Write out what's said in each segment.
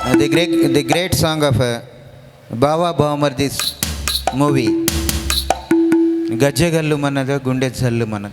the great song of Bava Bahamardi's movie. గజ్జెగల్లు మనద గుండె జల్లు మన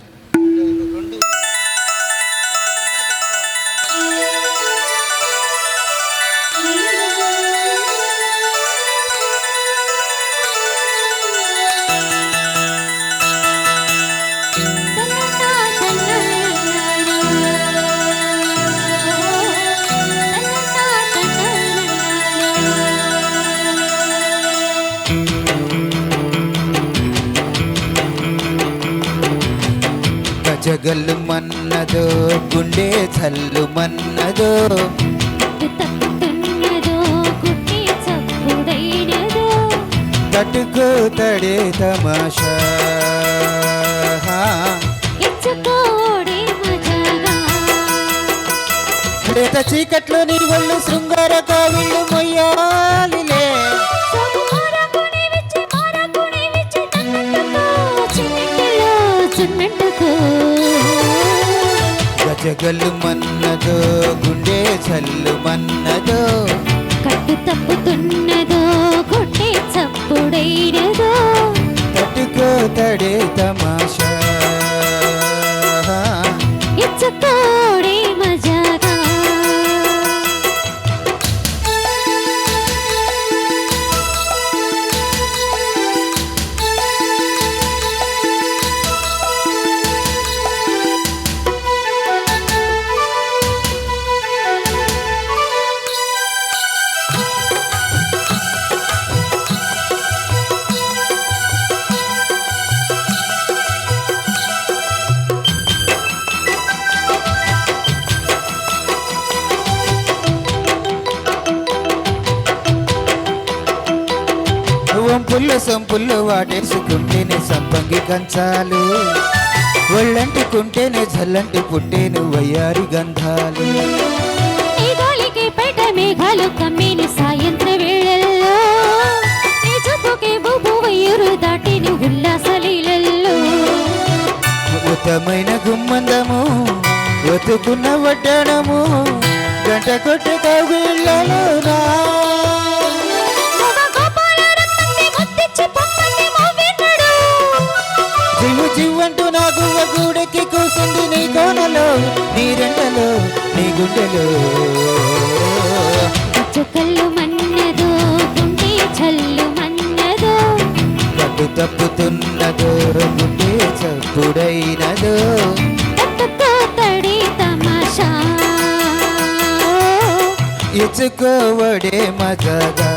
జగల్లు మన్నదో గుండె చల్లు మన్నదో తట్టుకో తడే తమాషా లేత చీకట్లో నీ ఒళ్ళు శృంగార కావిళ్ళు మొయ్యాలిలే గజగల్లు మన్నదో గుండె చల్లు మన్నదో కట్టు తప్పుతున్నదో గుండె చప్పుడైనదో తట్టుకో తడే తమాషా ఇచ్చుకోడే మజాగా వంపుల్లో సంపుల్లో వాటేసుకుంటేనే సంపంగి కంచాలు ఒళ్ళంటుకుంటేనే జల్లంటి పుట్టేను వయ్యారి గంధాలు ఈ గాలికి పైట మేఘాలు కమ్మిని సాయంత్ర వేళల్లో ఈ చూపుకి బుబు వయ్యూరు దాటిని ఉల్లాసలీలల్లో ఉత్తమైన గుమ్మందము ఒతుకున్న వడ్డనము గంట కొట్టు కవిళ్ళలో రా జివ్వంటూ నా గువ్వ గూడెక్కి కూసింది నీ కోనలో నీ రెండలో నీ గుండెలో చుక్కలు మన్నదో గుండె చల్లు మన్నదో పట్టు తప్పుతున్నదో గుండె చప్పుడైనదో తట్టుకో తడి తమాషా ఇచ్చుకోవడే మజగా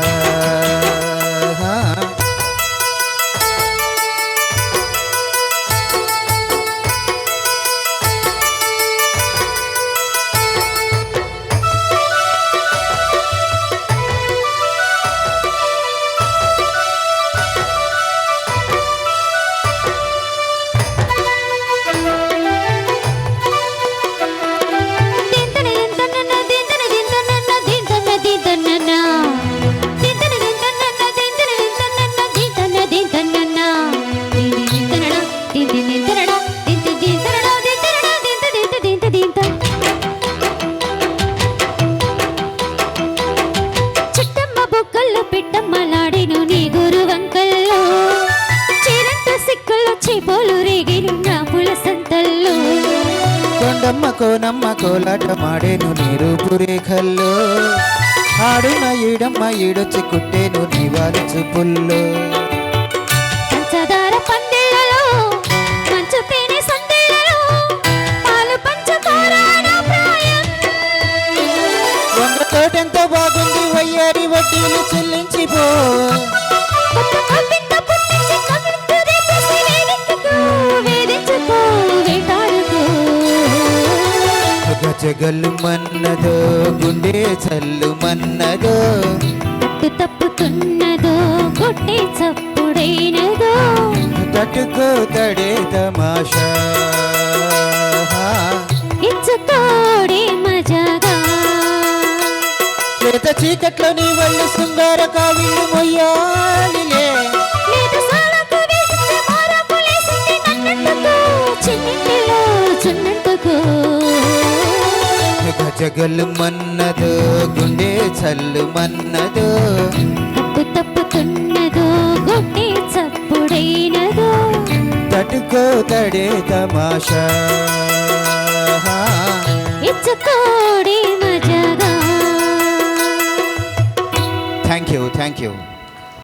కొండమ్మ కోనమ్మ కోలాట మాడేను నీ రూపురేఖల్లో ఆడున ఈడమ్మ ఈడొచ్చి కుట్టేను నీ వారి చూపుల్లో పంచదార పందిళ్ళలో మంచు తేనె సందిళ్ళలో పాలు పంచదార ప్రాయం వంగ తోటెంత బాగుంది వయ్యారి వడ్డీలు చెల్లించిపో గజగల్లు మన్నదో గుండె చల్లు మన్నదో తట్టు తప్పుతున్నదో గుండె చప్పుడైనదో తట్టుకో తడే తమాషా ఇచ్చుకోడే మజాగా లేత చీకట్లో నీ వల్లు శృంగార కావిళ్ళు మొయ్యాలిలే చిన్నట్టుకో జగలు మన్నదో గుండె చల్లు మన్నదో కట్టు తప్పుతున్నదో గుండె చప్పుడైనదో తటుకో తడే తమాషా ఇచ్చుకోడే మజాగా. Thank you